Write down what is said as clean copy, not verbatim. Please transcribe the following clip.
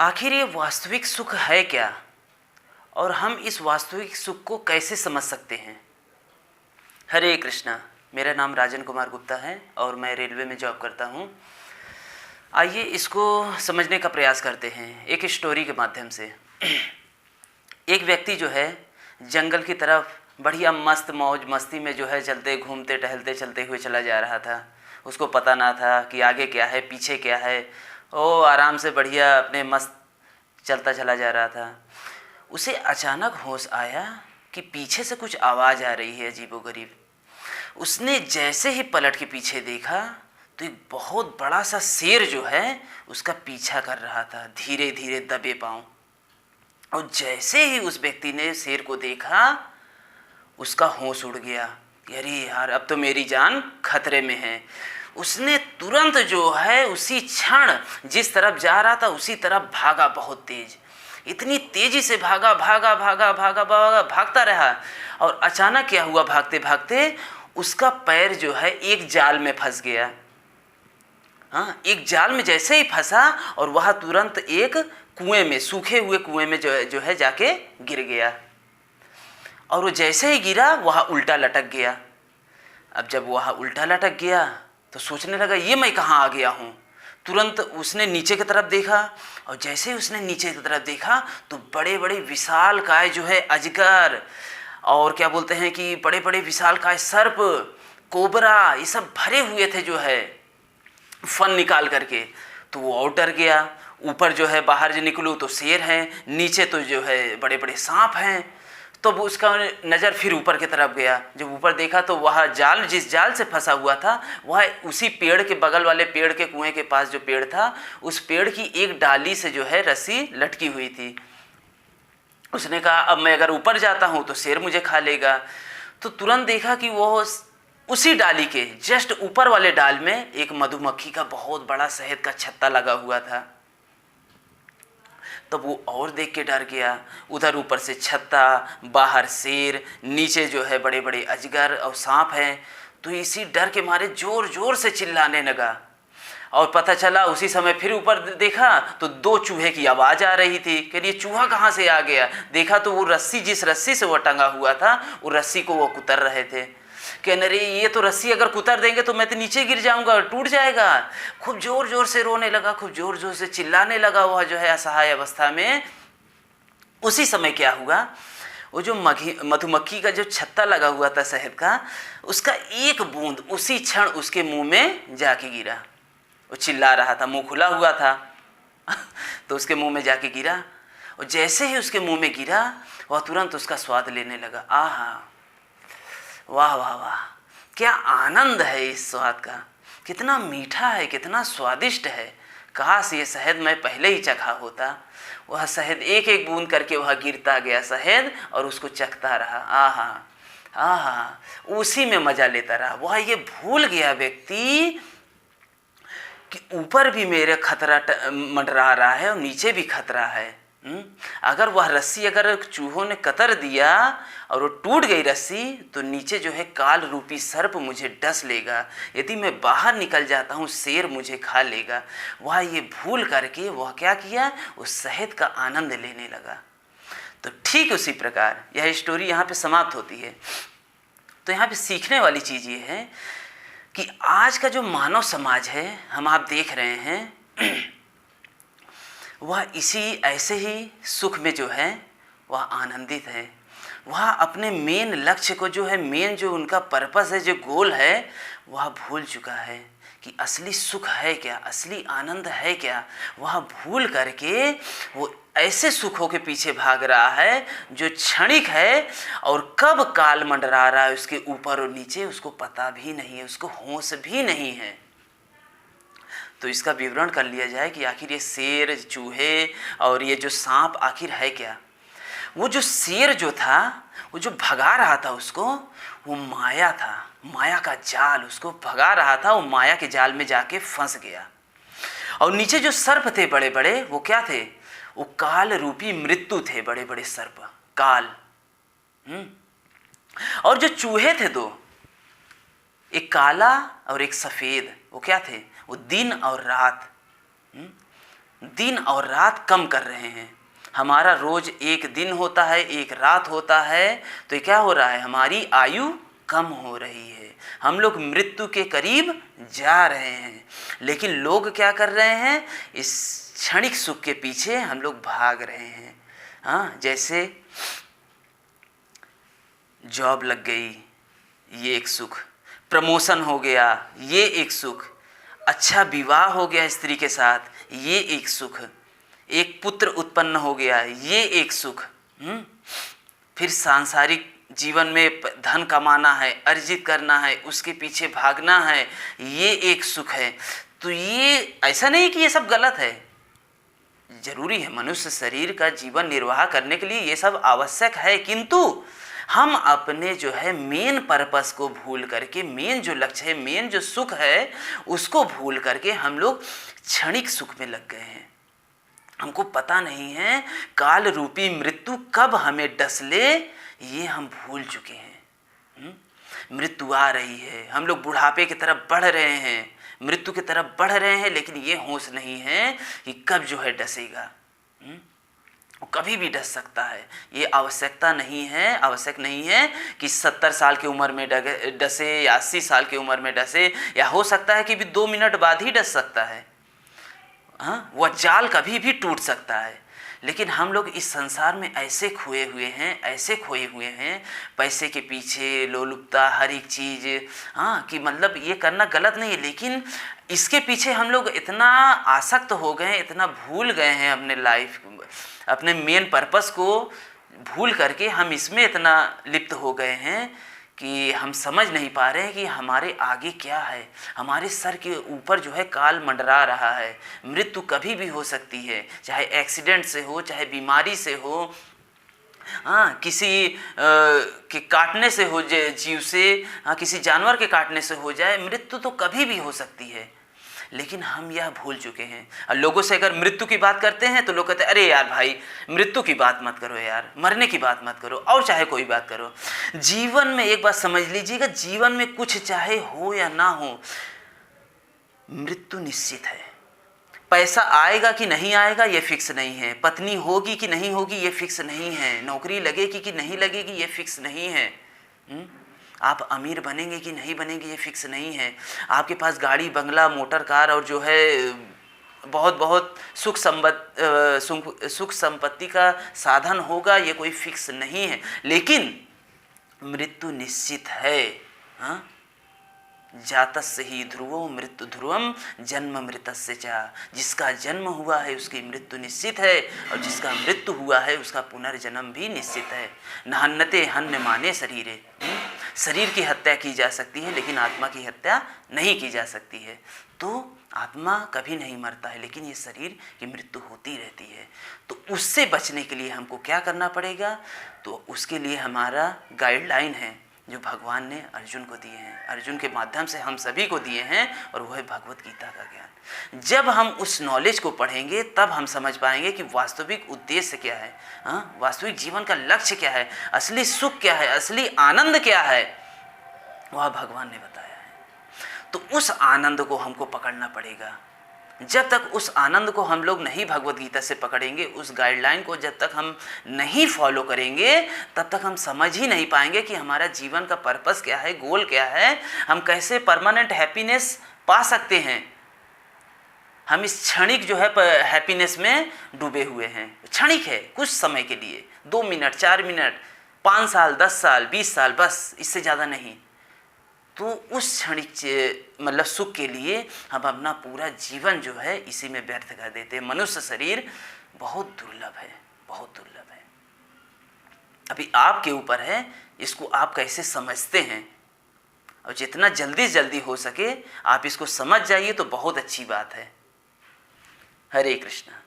आखिर ये वास्तविक सुख है क्या, और हम इस वास्तविक सुख को कैसे समझ सकते हैं। हरे कृष्णा। मेरा नाम राजन कुमार गुप्ता है और मैं रेलवे में जॉब करता हूँ। आइए इसको समझने का प्रयास करते हैं एक स्टोरी के माध्यम से। एक व्यक्ति जो है जंगल की तरफ बढ़िया मस्त मौज मस्ती में जो है चलते घूमते टहलते चलते हुए चला जा रहा था। उसको पता ना था कि आगे क्या है पीछे क्या है। वो आराम से बढ़िया अपने मस्त चलता चला जा रहा था। उसे अचानक होश आया कि पीछे से कुछ आवाज़ आ रही है अजीबोगरीब। उसने जैसे ही पलट के पीछे देखा तो एक बहुत बड़ा सा शेर जो है उसका पीछा कर रहा था धीरे धीरे दबे पांव। और जैसे ही उस व्यक्ति ने शेर को देखा उसका होश उड़ गया कि अरे यार अब तो मेरी जान खतरे में है। उसने तुरंत जो है उसी क्षण जिस तरफ जा रहा था उसी तरफ भागा, बहुत तेज, इतनी तेजी से भागा भागा भागा भागा भागा भागता रहा। और अचानक क्या हुआ, भागते भागते उसका पैर जो है एक जाल में फंस गया। हाँ, एक जाल में जैसे ही फंसा और वह तुरंत एक कुएं में, सूखे हुए कुएं में जो है जाके गिर गया। और वो जैसे ही गिरा वह उल्टा लटक गया। अब जब वह उल्टा लटक गया तो सोचने लगा ये मैं कहाँ आ गया हूँ। तुरंत उसने नीचे की तरफ देखा और जैसे ही उसने नीचे की तरफ देखा तो बड़े बड़े विशालकाय जो है अजगर और क्या बोलते हैं कि बड़े बड़े विशालकाय सर्प, कोबरा, ये सब भरे हुए थे जो है फन निकाल करके। तो वो और डर गया। ऊपर जो है बाहर जो निकलूँ तो शेर हैं, नीचे तो जो है बड़े बड़े सांप हैं। तो वो उसका नज़र फिर ऊपर की तरफ गया। जब ऊपर देखा तो वह जाल, जिस जाल से फंसा हुआ था वह उसी पेड़ के बगल वाले पेड़ के कुएं के पास जो पेड़ था उस पेड़ की एक डाली से जो है रस्सी लटकी हुई थी। उसने कहा अब मैं अगर ऊपर जाता हूँ तो शेर मुझे खा लेगा। तो तुरंत देखा कि वो उसी डाली के जस्ट ऊपर वाले डाल में एक मधुमक्खी का बहुत बड़ा शहद का छत्ता लगा हुआ था। तब वो और देख के डर गया। उधर ऊपर से छत्ता, बाहर शेर, नीचे जो है बड़े बड़े अजगर और सांप हैं। तो इसी डर के मारे जोर जोर से चिल्लाने लगा। और पता चला उसी समय फिर ऊपर देखा तो दो चूहे की आवाज़ आ रही थी कि ये चूहा कहाँ से आ गया। देखा तो वो रस्सी, जिस रस्सी से वो टंगा हुआ था वो रस्सी को वो कुतर रहे थे। कहने अरे ये तो रस्सी अगर कुतर देंगे तो मैं तो नीचे गिर जाऊंगा, टूट जाएगा। खूब जोर जोर से रोने लगा, खूब जोर जोर से चिल्लाने लगा वह जो है असहाय अवस्था में। उसी समय क्या हुआ, वो जो मधुमक्खी का जो छत्ता लगा हुआ था शहद का, उसका एक बूंद उसी क्षण उसके मुंह में जाके गिरा। वो चिल्ला रहा था, मुंह खुला हुआ था तो उसके मुंह में जाके गिरा। और जैसे ही उसके मुंह में गिरा वह तुरंत उसका स्वाद लेने लगा। आहा, वाह वाह वाह, क्या आनंद है इस स्वाद का, कितना मीठा है, कितना स्वादिष्ट है। काश ये शहद मैं पहले ही चखा होता। वह शहद एक एक बूंद करके वह गिरता गया शहद और उसको चखता रहा। आहा आहा, उसी में मजा लेता रहा। वह ये भूल गया व्यक्ति कि ऊपर भी मेरे खतरा मंडरा रहा है और नीचे भी खतरा है। अगर वह रस्सी अगर चूहों ने कतर दिया और वो टूट गई रस्सी तो नीचे जो है काल रूपी सर्प मुझे डस लेगा। यदि मैं बाहर निकल जाता हूँ शेर मुझे खा लेगा। वह ये भूल करके वह क्या किया, उस शहद का आनंद लेने लगा। तो ठीक उसी प्रकार यह स्टोरी यहाँ पे समाप्त होती है। तो यहाँ पे सीखने वाली चीज़ ये है कि आज का जो मानव समाज है, हम आप देख रहे हैं, वह इसी ऐसे ही सुख में जो है वह आनंदित है। वह अपने मेन लक्ष्य को जो है, मेन जो उनका पर्पस है, जो गोल है, वह भूल चुका है कि असली सुख है क्या, असली आनंद है क्या। वह भूल करके वो ऐसे सुखों के पीछे भाग रहा है जो क्षणिक है और कब काल मंडरा रहा है उसके ऊपर और नीचे उसको पता भी नहीं है, उसको होश भी नहीं है। तो इसका विवरण कर लिया जाए कि आखिर ये शेर, चूहे और ये जो सांप आखिर है क्या। वो जो शेर जो था, वो जो भगा रहा था उसको, वो माया था, माया का जाल उसको भगा रहा था। वो माया के जाल में जाके फंस गया। और नीचे जो सर्प थे बड़े बड़े, वो क्या थे, वो काल रूपी मृत्यु थे, बड़े बड़े सर्प काल। और जो चूहे थे दो, एक काला और एक सफेद, वो क्या थे, वो दिन और रात। दिन और रात कम कर रहे हैं। हमारा रोज एक दिन होता है, एक रात होता है, तो क्या हो रहा है, हमारी आयु कम हो रही है, हम लोग मृत्यु के करीब जा रहे हैं। लेकिन लोग क्या कर रहे हैं, इस क्षणिक सुख के पीछे हम लोग भाग रहे हैं। हाँ, जैसे जॉब लग गई, ये एक सुख, प्रमोशन हो गया, ये एक सुख, अच्छा विवाह हो गया स्त्री के साथ, ये एक सुख, एक पुत्र उत्पन्न हो गया, ये एक सुख। फिर सांसारिक जीवन में धन कमाना है, अर्जित करना है, उसके पीछे भागना है, ये एक सुख है। तो ये ऐसा नहीं कि ये सब गलत है, जरूरी है, मनुष्य शरीर का जीवन निर्वाह करने के लिए ये सब आवश्यक है, किंतु हम अपने जो है मेन पर्पस को भूल करके, मेन जो लक्ष्य है, मेन जो सुख है, उसको भूल करके हम लोग क्षणिक सुख में लग गए हैं। हमको पता नहीं है काल रूपी मृत्यु कब हमें डस ले, ये हम भूल चुके हैं। मृत्यु आ रही है, हम लोग बुढ़ापे की तरफ बढ़ रहे हैं, मृत्यु की तरफ बढ़ रहे हैं, लेकिन ये होश नहीं है कि कब जो है डसेगा। कभी भी डस सकता है। ये आवश्यकता नहीं है, आवश्यक नहीं है कि 70 साल की उम्र में डसे या 80 साल की उम्र में डसे, या हो सकता है कि भी 2 मिनट बाद ही डस सकता है। हाँ, वह जाल कभी भी टूट सकता है। लेकिन हम लोग इस संसार में ऐसे खोए हुए हैं, ऐसे खोए हुए हैं, पैसे के पीछे, लोलुपता, हर एक चीज़, हाँ, कि मतलब ये करना गलत नहीं है, लेकिन इसके पीछे हम लोग इतना आसक्त हो गए हैं, इतना भूल गए हैं अपने लाइफ, अपने मेन पर्पस को भूल करके हम इसमें इतना लिप्त हो गए हैं कि हम समझ नहीं पा रहे हैं कि हमारे आगे क्या है। हमारे सर के ऊपर जो है काल मंडरा रहा है, मृत्यु कभी भी हो सकती है, चाहे एक्सीडेंट से हो, चाहे बीमारी से हो, हाँ, किसी के काटने से हो जाए, जीव से, हाँ, किसी जानवर के काटने से हो जाए, मृत्यु तो कभी भी हो सकती है। लेकिन हम यह भूल चुके हैं। और लोगों से अगर मृत्यु की बात करते हैं तो लोग कहते हैं, अरे यार भाई, मृत्यु की बात मत करो यार, मरने की बात मत करो, और चाहे कोई बात करो। जीवन में एक बात समझ लीजिएगा, जीवन में कुछ चाहे हो या ना हो, मृत्यु निश्चित है। पैसा आएगा कि नहीं आएगा ये फिक्स नहीं है, पत्नी होगी कि नहीं होगी ये फिक्स नहीं है, नौकरी लगेगी कि नहीं लगेगी ये फिक्स नहीं है, आप अमीर बनेंगे कि नहीं बनेंगे ये फिक्स नहीं है, आपके पास गाड़ी, बंगला, मोटर कार और जो है बहुत बहुत सुख संपत्ति का साधन होगा, ये कोई फिक्स नहीं है। लेकिन मृत्यु निश्चित है। हाँ, जातस्य ही ध्रुवो मृत्यु ध्रुवम जन्म मृतस्य च, जिसका जन्म हुआ है उसकी मृत्यु निश्चित है, और जिसका मृत्यु हुआ है उसका पुनर्जन्म भी निश्चित है। नहन्नते हन्य माने शरीरे, शरीर की हत्या की जा सकती है लेकिन आत्मा की हत्या नहीं की जा सकती है। तो आत्मा कभी नहीं मरता है, लेकिन ये शरीर की मृत्यु होती रहती है। तो उससे बचने के लिए हमको क्या करना पड़ेगा, तो उसके लिए हमारा गाइडलाइन है जो भगवान ने अर्जुन को दिए हैं, अर्जुन के माध्यम से हम सभी को दिए हैं, और वह है भगवत गीता का ज्ञान। जब हम उस नॉलेज को पढ़ेंगे तब हम समझ पाएंगे कि वास्तविक उद्देश्य क्या है, हाँ, वास्तविक जीवन का लक्ष्य क्या है, असली सुख क्या है, असली आनंद क्या है, वह भगवान ने बताया है। तो उस आनंद को हमको पकड़ना पड़ेगा। जब तक उस आनंद को हम लोग नहीं भगवत गीता से पकड़ेंगे, उस गाइडलाइन को जब तक हम नहीं फॉलो करेंगे, तब तक हम समझ ही नहीं पाएंगे कि हमारा जीवन का पर्पस क्या है, गोल क्या है, हम कैसे परमानेंट हैप्पीनेस पा सकते हैं। हम इस क्षणिक जो है हैप्पीनेस में डूबे हुए हैं। क्षणिक है, कुछ समय के लिए, 2 मिनट, 4 मिनट, 5 साल, 10 साल, 20 साल, बस, इससे ज़्यादा नहीं। तो उस क्षणिक मतलब सुख के लिए हम अपना पूरा जीवन जो है इसी में व्यर्थ कर देते हैं। मनुष्य शरीर बहुत दुर्लभ है, बहुत दुर्लभ है। अभी आपके ऊपर है इसको आप कैसे समझते हैं, और जितना जल्दी हो सके आप इसको समझ जाइए तो बहुत अच्छी बात है। हरे कृष्णा।